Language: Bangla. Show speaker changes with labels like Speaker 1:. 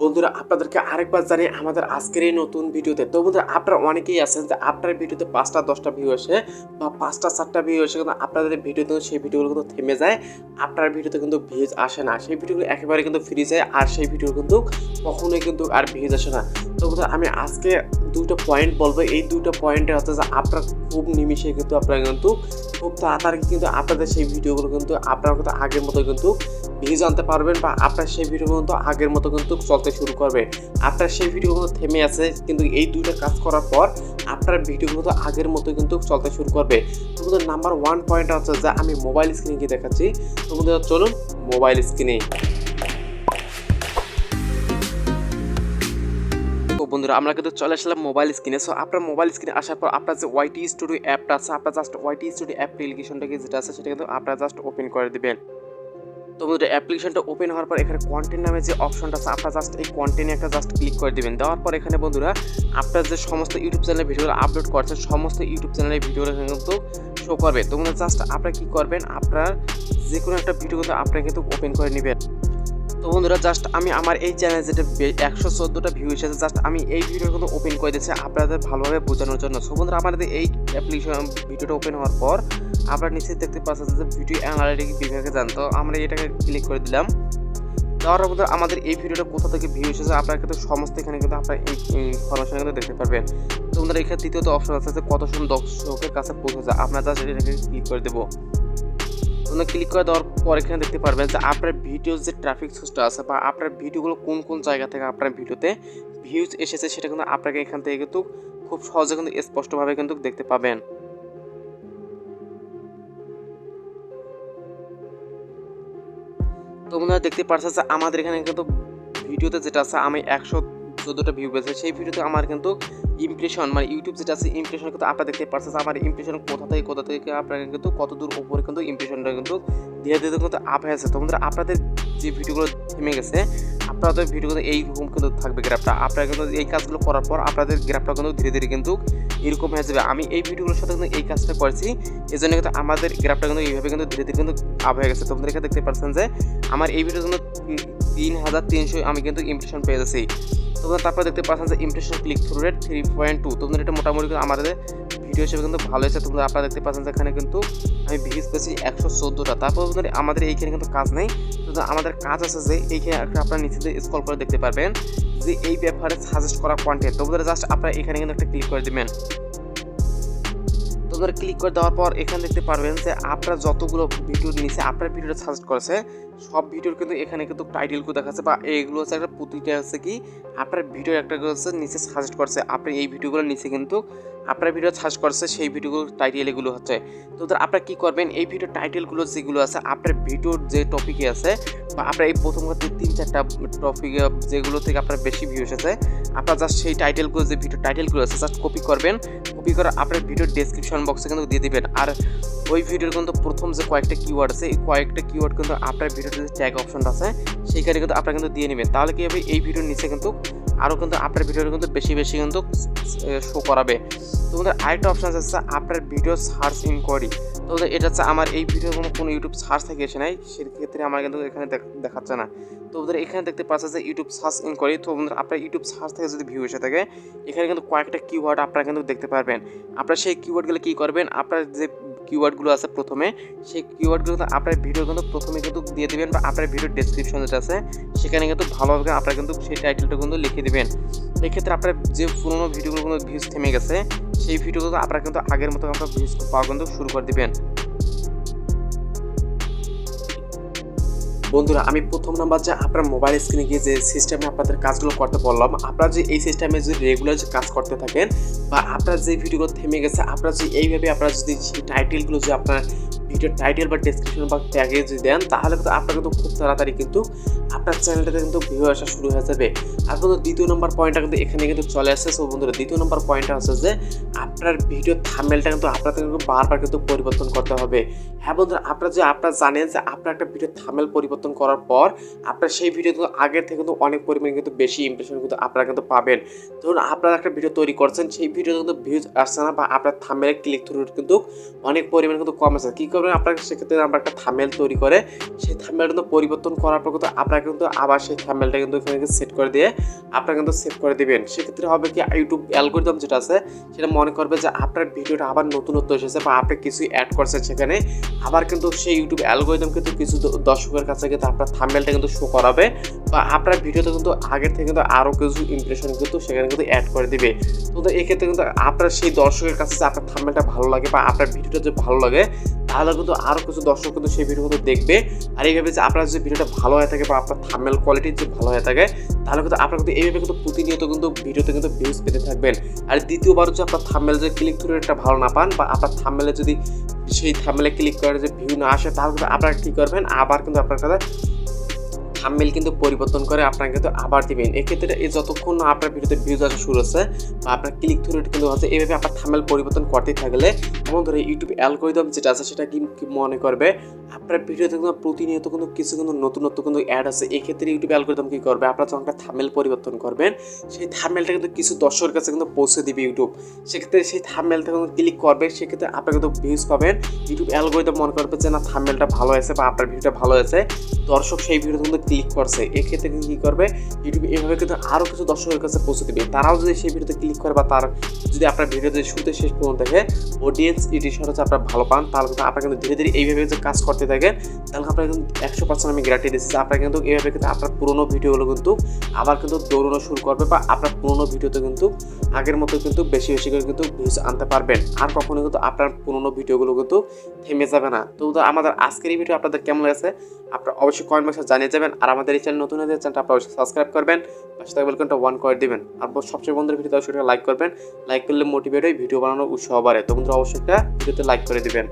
Speaker 1: বন্ধুরা আপনাদেরকে আরেকবার জানিয়ে আমাদের আজকের এই নতুন ভিডিওতে তো বন্ধুরা আপনারা অনেকেই আছেন যে আপনার ভিডিওতে 5টা 10টা ভিউ আসে বা 5টা 4টা ভিউ আসে, কিন্তু আপনাদের ভিডিওতে সেই ভিডিওগুলো কিন্তু থেমে যায়। আপনার ভিডিওতে কিন্তু ভিউজ আসে না, সেই ভিডিওগুলো একেবারে কিন্তু ফ্রি যায়, আর সেই ভিডিও কিন্তু কখনোই কিন্তু আর ভিউজ আসে না। তো বন্ধুরা আমি আজকে দুইটা পয়েন্ট বলবো, এই দুইটা পয়েন্টে হচ্ছে যে আপনার খুব নিমিষে কিন্তু আপনারা কিন্তু খুব তাড়াতাড়ি কিন্তু আপনাদের সেই ভিডিওগুলো কিন্তু আপনারা কিন্তু আগের মতো কিন্তু ভিউজ আনতে পারবেন, বা আপনার সেই ভিডিও কিন্তু আগের মতো কিন্তু চলতে শুরু করবে। আপনার সেই ভিডিওগুলো থেমে আছে, কিন্তু এই দুইটা কাজ করার পর আপনার ভিডিওগুলো তো আগের মতো কিন্তু চলতে শুরু করবে। তো বন্ধুরা নাম্বার 1 পয়েন্ট হচ্ছে যে আমি মোবাইল স্ক্রিনে গিয়ে দেখাচ্ছি। তো বন্ধুরা চলুন মোবাইল স্ক্রিনে। তো বন্ধুরা আমরা কিন্তু চলে আসলাম মোবাইল স্ক্রিনে। সো আপনার মোবাইল স্ক্রিনে আসার পর আপনার যে ওয়াইটি স্টুডিও অ্যাপটা আছে, আপনার জাস্ট ওয়াইটি স্টুডিও অ্যাপ্লিকেশনটাকে যেটা আছে সেটা কিন্তু আপনারা জাস্ট ওপেন করে দিবেন। তো বন্ধুরা অ্যাপ্লিকেশনটা ওপেন হওয়ার পর এখানে কন্টেন্ট নামে যে অপশনটা আছে, আপনারা জাস্ট এই কন্টেন্টে একটা জাস্ট ক্লিক করে দিবেন। দেওয়ার পর এখানে বন্ধুরা আপনার যে সমস্ত ইউটিউব চ্যানেলের ভিডিওগুলো আপলোড করছেন, সমস্ত ইউটিউব চ্যানেলের ভিডিওগুলো কিন্তু শো করবে। তো বন্ধুরা জাস্ট আপনারা কি করবেন, আপনার যে কোনো একটা ভিডিও কিন্তু আপনারা কিন্তু ওপেন করে নেবেন। তো বন্ধুরা জাস্ট আমি আমার এই চ্যানেল যেটা 114টা ভিউ এসেছে, জাস্ট আমি এই ভিডিও কিন্তু ওপেন করে দিচ্ছি আপনাদের ভালোভাবে বোঝানোর জন্য। সো বন্ধুরা আমাদের এই অ্যাপ্লিকেশন ভিডিওটা ওপেন হওয়ার পর আপনারা নিচে দেখতে পাচ্ছেন যে ভিডিও অ্যানালিটিক্স বিভাগে যান। তো আমরা এটাকে ক্লিক করে দিলাম। দেওয়ার মধ্যে আমাদের এই ভিডিওটা কোথা থেকে ভিউ এসেছে আপনারা কিন্তু সমস্ত এখানে কিন্তু আপনারা এই ইনফরমেশন কিন্তু দেখতে পারবেন। তো বন্ধুরা এখানে তৃতীয়ত অপশন আছে যে কত জন দর্শকের কাছে পৌঁছেছে, আপনারা জাস্ট এটাকে ক্লিক করে দেবো। ক্লিক করে দেওয়ার পর এখানে দেখতে পারবেন যে আপনার ভিডিওর যে ট্রাফিক সোর্সটা আছে, বা আপনার ভিডিওগুলো কোন কোন জায়গা থেকে আপনার ভিডিওতে ভিউজ এসেছে সেটা কিন্তু আপনাকে এখান থেকে কিন্তু খুব সহজে কিন্তু স্পষ্টভাবে কিন্তু দেখতে পাবেন। তো বন্ধুরা দেখতে পাচ্ছেন যে আমাদের এখানে কিন্তু ভিডিওতে যেটা আছে আমি 114টা ভিউ পেয়েছে, সেই ভিডিওতে আমার কিন্তু ইমপ্রেশন মানে ইউটিউব যেটা আছে ইমপ্রেশন কিন্তু আপনারা দেখতে পাচ্ছেন যে আমার ইমপ্রেশন কোথা থেকে আপনারা কিন্তু কত দূর উপরে কিন্তু ইমপ্রেশনটা কিন্তু ধীরে ধীরে কিন্তু আপ হয়েছে। তো বন্ধুরা আপনাদের যে ভিডিওগুলো থেমে গেছে, আপনাদের ভিডিওগুলো এইরকম কিন্তু থাকবে গ্রাফটা। আপনারা কিন্তু এই কাজগুলো করার পর আপনাদের গ্রাফটা কিন্তু ধীরে ধীরে কিন্তু এরকম হয়ে যাবে। আমি এই ভিডিওগুলোর সাথে কিন্তু এই কাজটা করেছি, এই জন্য কিন্তু আমাদের গ্রাফটা কিন্তু এইভাবে কিন্তু ধীরে ধীরে কিন্তু আপ হয়ে গেছে। তো বন্ধুরা এখানে দেখতে পাচ্ছেন যে আমার এই ভিডিওর জন্য 3300 আমি কিন্তু ইমপ্রেশন পেয়ে যাচ্ছি। তোমরা তারপর দেখতে পাচ্ছেন যে ইমপ্রেশন ক্লিক থ্রু রেট 3.2। তোমরা এটা মোটামুটি আমাদের ভিডিও হিসেবে কিন্তু ভালো হয়েছে। তোমরা আপনারা দেখতে পাচ্ছেন যে এখানে কিন্তু আমি ভিউজ পেয়েছি 114টা। তারপর আমাদের এইখানে কিন্তু কাজ নেই, তো আমাদের কাজ আছে যে এইখানে আপনারা নিচে স্ক্রল করে দেখতে পারবেন যে এই ব্যাপারে সাজেস্ট করা কন্টেন্ট। তোমরা জাস্ট আপনারা এখানে কিন্তু একটা ক্লিক করে দিবেন। তোমরা ক্লিক করে দেওয়ার পর এখানে দেখতে পারবেন যে আপনারা যতগুলো ভিডিও নিচে আপনার ভিডিওটা সাজেস্ট করেছে সব ভিডিওর কিন্তু এখানে কিন্তু টাইটেলগুলো দেখাচ্ছে, বা এইগুলো হচ্ছে একটা প্রতিটা হচ্ছে কি আপনার ভিডিওর একটা হচ্ছে নিচে সাজেস্ট করছে। আপনার এই ভিডিওগুলোর নিচে কিন্তু আপনার ভিডিও সাজেস্ট করছে সেই ভিডিওগুলোর টাইটেল এগুলো হচ্ছে। তো আপনারা কী করবেন, এই ভিডিও টাইটেলগুলো যেগুলো আছে আপনার ভিডিওর যে টপিকে আছে, বা আপনার এই প্রথম 3-4টা টপিকে যেগুলো থেকে আপনার বেশি ভিউ এসেছে, আপনার জাস্ট সেই টাইটেলগুলো যে ভিডিও টাইটেলগুলো আছে জাস্ট কপি করবেন। কপি করে আপনার ভিডিওর ডেসক্রিপশন বক্সে কিন্তু দিয়ে দিবেন। আর ওই ভিডিওর কিন্তু প্রথম যে কয়েকটা কিওয়ার্ড আছে এই কয়েকটা কিওয়ার্ড কিন্তু আপনার ভিডিওতে যে ট্যাগ অপশনটা আছে সেইখানে কিন্তু আপনারা কিন্তু দিয়ে নেবেন। তাহলে কি হবে, এই ভিডিওর নিচে কিন্তু আরও কিন্তু আপনার ভিডিওটা কিন্তু বেশি বেশি কিন্তু শো করাবে। তো আমাদের আরেকটা অপশন আছে আপনার ভিডিও সার্চ ইনকোয়ারি। তো এটা হচ্ছে আমার এই ভিডিও কোনো ইউটিউব সার্চ থেকে এসে নাই, সেক্ষেত্রে আমার কিন্তু এখানে দেখাচ্ছে না। তো ওদের এখানে দেখতে পাচ্ছে যে ইউটিউব সার্চ ইনকোয়ারি। তো আপনার ইউটিউব সার্চ থেকে যদি ভিউ এসে থাকে এখানে কিন্তু কয়েকটা কিওয়ার্ড আপনারা কিন্তু দেখতে পারবেন। আপনারা সেই কিওয়ার্ডগুলো কী করবেন, আপনার যে কিওয়ার্ডগুলো আছে প্রথমে সেই কিওয়ার্ডগুলো কিন্তু আপনার ভিডিও কিন্তু প্রথমে কিন্তু দিয়ে দেবেন, বা আপনার ভিডিওর ডেসক্রিপশন যেটা আছে সেখানে কিন্তু ভালোভাবে আপনারা কিন্তু সেই টাইটেলটা কিন্তু লিখে দেবেন। এক্ষেত্রে আপনার যে পুরোনো ভিডিওগুলো কিন্তু ভিউজ থেমে গেছে সেই ভিডিওগুলো আপনারা কিন্তু আগের মতো আপনার ভিউজ পাওয়া কিন্তু শুরু করে দেবেন। বন্ধুরা আমি প্রথম নাম্বার যে আপনার মোবাইল স্ক্রিনে গিয়ে যে সিস্টেমে আপনাদের কাজগুলো করতে বললাম, আপনারা যে এই সিস্টেমে যদি রেগুলার যে কাজ করতে থাকেন, বা আপনার যে ভিডিওগুলো থেমে গেছে আপনারা যে এইভাবে আপনারা যদি সেই টাইটেলগুলো যে আপনার ভিডিওর টাইটেল বা ডেসক্রিপশন বা ট্যাগে যদি দেন, তাহলে কিন্তু আপনার কিন্তু খুব তাড়াতাড়ি কিন্তু আপনার চ্যানেলটাতে কিন্তু ভিউ আসা শুরু হয়ে যাবে। আর বন্ধু দ্বিতীয় নম্বর পয়েন্টটা কিন্তু এখানে কিন্তু চলে আসছে। সো বন্ধুরা দ্বিতীয় নম্বর পয়েন্টটা হচ্ছে যে আপনার ভিডিওর থাম্বনেলটা কিন্তু আপনাদের কিন্তু বারবার কিন্তু পরিবর্তন করতে হবে। হ্যাঁ বন্ধুরা আপনারা জানেন যে আপনার একটা ভিডিওর থাম্বনেল পরিবর্তন করার পর আপনার সেই ভিডিও কিন্তু আগের থেকে কিন্তু অনেক পরিমাণে কিন্তু বেশি ইমপ্রেশন কিন্তু আপনারা কিন্তু পাবেন। ধরুন আপনারা একটা ভিডিও তৈরি করছেন, সেই ভিডিওতে কিন্তু ভিউজ আসছে না, বা আপনার থাম্বনেলে ক্লিক থ্রু কিন্তু অনেক পরিমাণে কিন্তু কম আছে। কী করবেন, করবেন, আপনাকে সেক্ষেত্রে আমরা একটা থাম্বনেল তৈরি করে সেই থাম্বনেলটা কিন্তু পরিবর্তন করার পর কিন্তু আপনারা কিন্তু আবার সেই থাম্বনেলটা কিন্তু এখানে সেট করে দিয়ে আপনারা কিন্তু সেভ করে দিবেন। সেক্ষেত্রে হবে কি ইউটিউব অ্যালগরিদম যেটা আছে সেটা মনে করবে যে আপনার ভিডিওটা আবার নতুনত্ব এসেছে বা আপনি কিছু অ্যাড করছেন সেখানে, আবার কিন্তু সেই ইউটিউব অ্যালগরিদম কিন্তু কিছু দর্শকের কাছে কিন্তু আপনার থাম্বনেলটা কিন্তু শো করাবে বা আপনার ভিডিওতে কিন্তু আগের থেকে কিন্তু আরও কিছু ইমপ্রেশন কিন্তু সেখানে কিন্তু অ্যাড করে দিবে। তো এক্ষেত্রে কিন্তু আপনার সেই দর্শকের কাছে যে আপনার থাম্বনেলটা ভালো লাগে বা আপনার ভিডিওটা যে ভালো লাগে, তাহলে কিন্তু আরও কিছু দর্শক কিন্তু সেই ভিডিও কিন্তু দেখবে। আর এইভাবে যে আপনার যে ভিডিওটা ভালো হয়ে থাকে বা আপনার থাম্বনেল কোয়ালিটি যে ভালো হয়ে থাকে, তাহলে কিন্তু আপনার কিন্তু এইভাবে কিন্তু প্রতিনিয়ত কিন্তু ভিডিওতে কিন্তু ভিউজ পেতে থাকবেন। আর দ্বিতীয়বার হচ্ছে আপনার থাম্বনেল যে ক্লিক থ্রু রেটটা ভালো না পান বা আপনার থাম্বনেলে যদি সেই থাম্বনেলে ক্লিক করে যে ভিউ না আসে, তাহলে কিন্তু আপনারা কী করবেন, আবার কিন্তু আপনার কাছে থাম্বনেল কিন্তু পরিবর্তন করে আপনাকে কিন্তু আবার দিবেন। এক্ষেত্রে এই যতক্ষণ না আপনার ভিডিওতে ভিউজ আসা শুরু হচ্ছে বা আপনার ক্লিক থ্রু রেট কিন্তু হচ্ছে, এইভাবে আপনার থাম্বনেল পরিবর্তন করতেই থাকলে এমন ধরে ইউটিউব অ্যালগরিদম যেটা আছে সেটা কি মনে করবে আপনার ভিডিওতে কিন্তু প্রতিনিয়ত কিন্তু কিছু কিন্তু নতুনত্ব কিন্তু অ্যাড আছে। এক্ষেত্রে ইউটিউব অ্যালগরিদম কী করবে, আপনার যখন একটা থাম্বনেল পরিবর্তন করবেন সেই থাম্বনেলটা কিন্তু কিছু দর্শকের কাছে কিন্তু পৌঁছে দিবে ইউটিউব। সেক্ষেত্রে সেই থাম্বনেলটা কিন্তু ক্লিক করবে, সেক্ষেত্রে আপনার কিন্তু ভিউজ পাবেন। ইউটিউব অ্যালগরিদম মনে করবে যে না থাম্বনেলটা ভালো হয়েছে বা আপনার ভিডিওটা ভালো হয়েছে, দর্শক সেই ভিডিও কিন্তু ক্লিক করছে। এক্ষেত্রে কিন্তু কী করবে, ইউটিউব এভাবে কিন্তু আরও কিছু দর্শকের কাছে পৌঁছে দেবে। তারাও যদি সেই ভিডিওতে ক্লিক করে বা তার যদি আপনার ভিডিওতে শুরুতে শেষ পর্যন্ত দেখে অডিয়েন্স এডিশন হচ্ছে আপনার ভালো পান, তাহলে কিন্তু আপনার কিন্তু ধীরে ধীরে এইভাবে যে কাজ করতে থাকেন, তাহলে আপনার কিন্তু 100% আমি গ্যারান্টি দিচ্ছি যে আপনার কিন্তু এইভাবে কিন্তু আপনার পুরোনো ভিডিওগুলো কিন্তু আবার কিন্তু দৌড়ানো শুরু করবে বা আপনার পুরোনো ভিডিওতে কিন্তু আগের মতো কিন্তু বেশি বেশি করে কিন্তু ভিউজ আনতে পারবেন। আর কখনো কিন্তু আপনার পুরোনো ভিডিওগুলো কিন্তু থেমে যাবে না। তো আমাদের আজকের এই ভিডিও আপনাদের কেমন লাগছে আপনারা অবশ্যই কমেন্ট বক্সে জানিয়ে যাবেন। আর আমাদের এই চ্যানেল নতুন হয়ে চ্যানেলটা আপনারা অবশ্যই সাবস্ক্রাইব করবেন, পাশে থাকা বেল আইকনটা অন করে দিবেন। আর সবচেয়ে বন্ধুদের ভিডিওতে অবশ্যই লাইক করবেন, লাইক করলে মোটিভেট হয়ে ভিডিও বানানোর উৎসাহ বাড়ে। তো বন্ধুরা অবশ্যই একটা ভিডিওতে লাইক করে দিবেন।